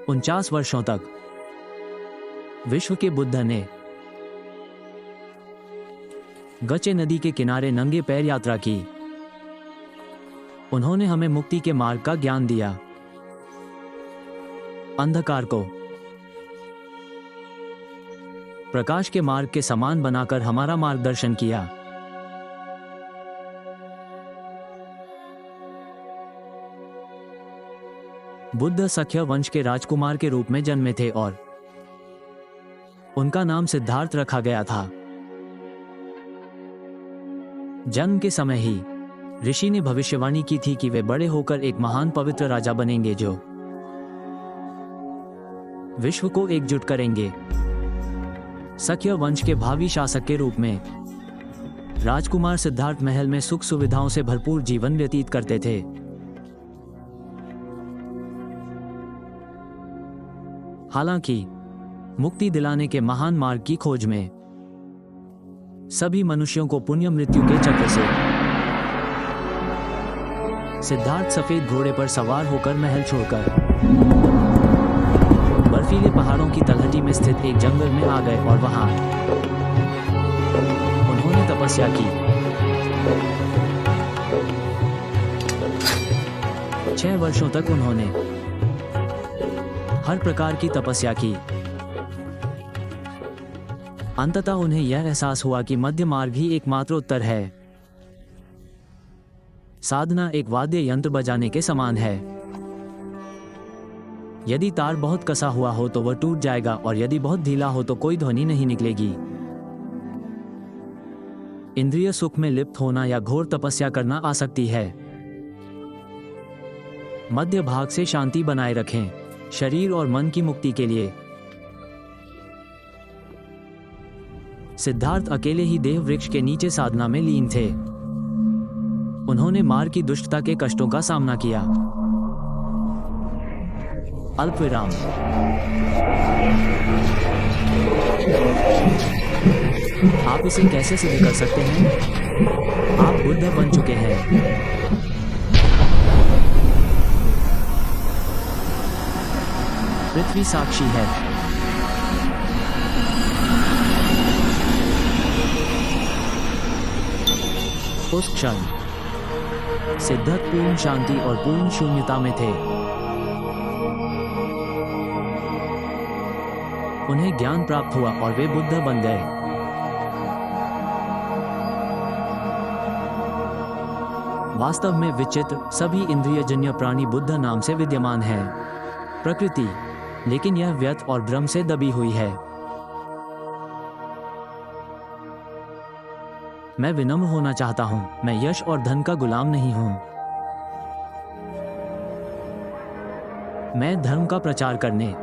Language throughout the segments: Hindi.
49 वर्षों तक विश्व के बुद्ध ने गचे नदी के किनारे नंगे पैर यात्रा की। उन्होंने हमें मुक्ति के मार्ग का ज्ञान दिया, अंधकार को प्रकाश के मार्ग के समान बनाकर हमारा मार्गदर्शन किया। बुद्ध सख्य वंश के राजकुमार के रूप में जन्मे थे और उनका नाम सिद्धार्थ रखा गया था। जन्म के समय ही ऋषि ने भविष्यवाणी की थी कि वे बड़े होकर एक महान पवित्र राजा बनेंगे जो विश्व को एकजुट करेंगे। सख्य वंश के भावी शासक के रूप में राजकुमार सिद्धार्थ महल में सुख सुविधाओं से भरपूर जीवन व्यतीत करते थे। हालांकि मुक्ति दिलाने के महान मार्ग की खोज में सभी मनुष्यों को पुण्य मृत्यु के चक्र से सिद्धार्थ सफेद घोड़े पर सवार होकर महल छोड़कर बर्फीले पहाड़ों की तलहटी में स्थित एक जंगल में आ गए और वहां उन्होंने तपस्या की। 6 वर्षों तक उन्होंने हर प्रकार की तपस्या की। अंततः उन्हें यह एहसास हुआ कि मध्य मार्ग ही एकमात्र उत्तर है। साधना एक वाद्य यंत्र बजाने के समान है। यदि तार बहुत कसा हुआ हो तो वह टूट जाएगा और यदि बहुत ढीला हो तो कोई ध्वनि नहीं निकलेगी। इंद्रिय सुख में लिप्त होना या घोर तपस्या करना आसक्ति है। मध्य भाग से शांति बनाए रखें, शरीर और मन की मुक्ति के लिए। सिद्धार्थ अकेले ही देह वृक्ष के नीचे साधना में लीन थे। उन्होंने मार की दुष्टता के कष्टों का सामना किया। अल्पविराम। आप इसे कैसे सिद्ध कर सकते हैं? आप बुद्ध बन चुके हैं। पृथ्वी साक्षी है। उस क्षण सिद्धार्थ पूर्ण शांति और पूर्ण शून्यता में थे। उन्हें ज्ञान प्राप्त हुआ और वे बुद्ध बन गए। वास्तव में विचित्र सभी इंद्रियजन्य प्राणी बुद्ध नाम से विद्यमान हैं। प्रकृति, लेकिन यह व्यर्थ और भ्रम से दबी हुई है। मैं विनम्र होना चाहता हूं। मैं यश और धन का गुलाम नहीं हूं। मैं धर्म का प्रचार करने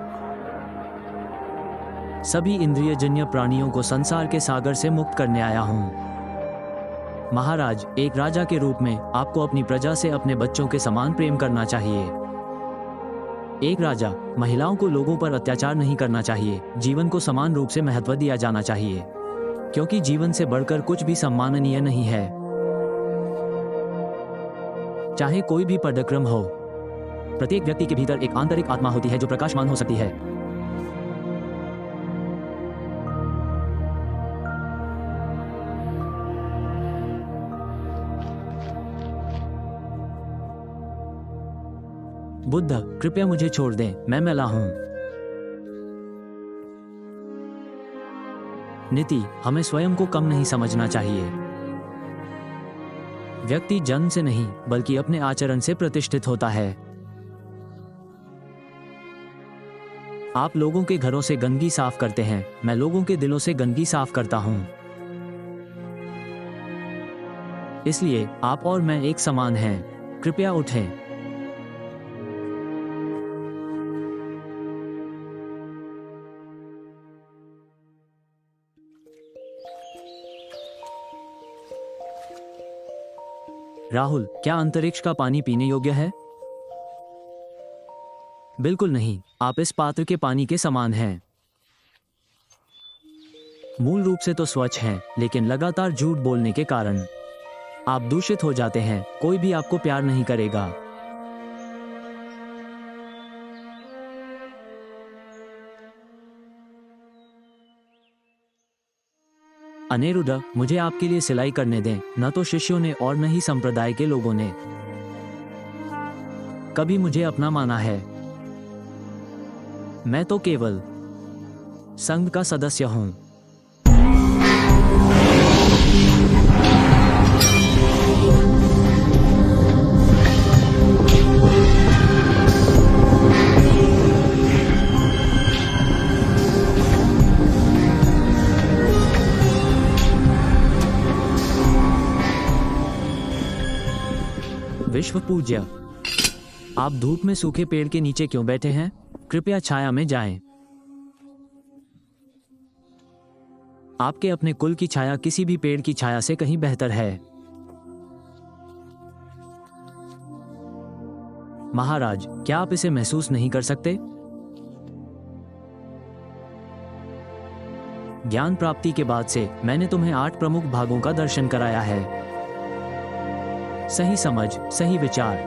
सभी इंद्रियजन्य प्राणियों को संसार के सागर से मुक्त करने आया हूं। महाराज, एक राजा के रूप में आपको अपनी प्रजा से अपने बच्चों के समान प्रेम करना चाहिए। एक राजा महिलाओं को लोगों पर अत्याचार नहीं करना चाहिए। जीवन को समान रूप से महत्व दिया जाना चाहिए, क्योंकि जीवन से बढ़कर कुछ भी सम्माननीय नहीं है। चाहे कोई भी पराक्रम हो, प्रत्येक व्यक्ति के भीतर एक आंतरिक आत्मा होती है जो प्रकाशमान हो सकती है। बुद्ध, कृपया मुझे छोड़ दें, मैं मैला हूं। नीति, हमें स्वयं को कम नहीं समझना चाहिए। व्यक्ति जन्म से नहीं बल्कि अपने आचरण से प्रतिष्ठित होता है। आप लोगों के घरों से गंदगी साफ करते हैं, मैं लोगों के दिलों से गंदगी साफ करता हूं। इसलिए आप और मैं एक समान हैं। कृपया उठें। राहुल, क्या अंतरिक्ष का पानी पीने योग्य है? बिल्कुल नहीं। आप इस पात्र के पानी के समान हैं। मूल रूप से तो स्वच्छ हैं, लेकिन लगातार झूठ बोलने के कारण आप दूषित हो जाते हैं। कोई भी आपको प्यार नहीं करेगा। अनिरुद्ध, मुझे आपके लिए सिलाई करने दें। न तो शिष्यों ने और न ही संप्रदाय के लोगों ने कभी मुझे अपना माना है। मैं तो केवल संघ का सदस्य हूं। विश्व पूज्य, आप धूप में सूखे पेड़ के नीचे क्यों बैठे हैं? कृपया छाया में जाएं। आपके अपने कुल की छाया किसी भी पेड़ की छाया से कहीं बेहतर है। महाराज, क्या आप इसे महसूस नहीं कर सकते? ज्ञान प्राप्ति के बाद से मैंने तुम्हें 8 प्रमुख भागों का दर्शन कराया है। सही समझ, सही विचार,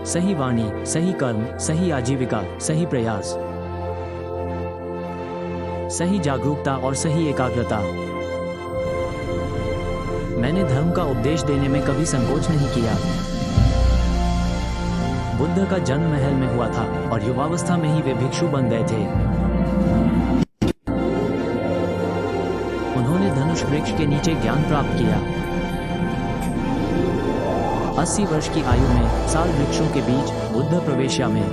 सही वाणी, सही कर्म, सही आजीविका, सही प्रयास, सही जागरूकता और सही एकाग्रता। मैंने धर्म का उपदेश देने में कभी संकोच नहीं किया। बुद्ध का जन्म महल में हुआ था और युवावस्था में ही वे भिक्षु बन गए थे। उन्होंने धनुष वृक्ष के नीचे ज्ञान प्राप्त किया। 80 वर्ष की आयु में साल वृक्षों के बीच बुद्ध प्रवेश्या में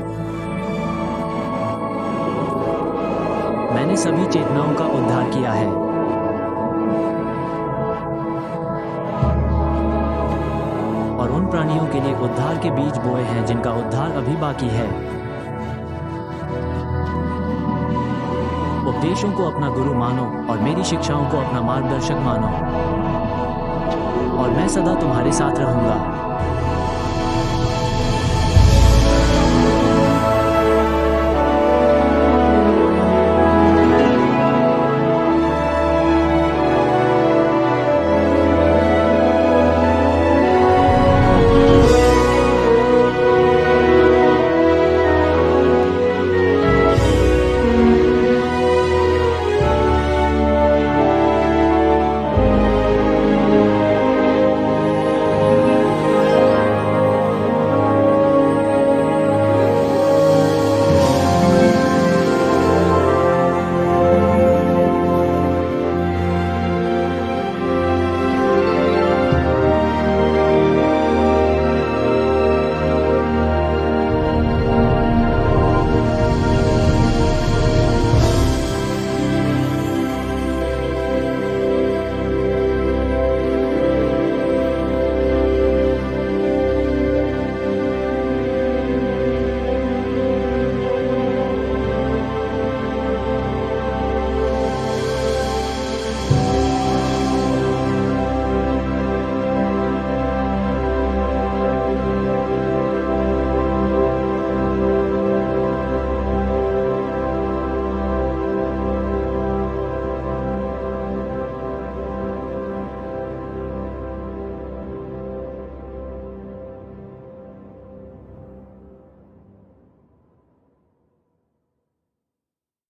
मैंने सभी चेतनाओं का उद्धार किया है। और उन प्राणियों के लिए उद्धार के बीज बोए हैं जिनका उद्धार अभी बाकी है। उपदेशों को अपना गुरु मानो और मेरी शिक्षाओं को अपना मार्गदर्शक मानो, और मैं सदा तुम्हारे साथ रहूंगा।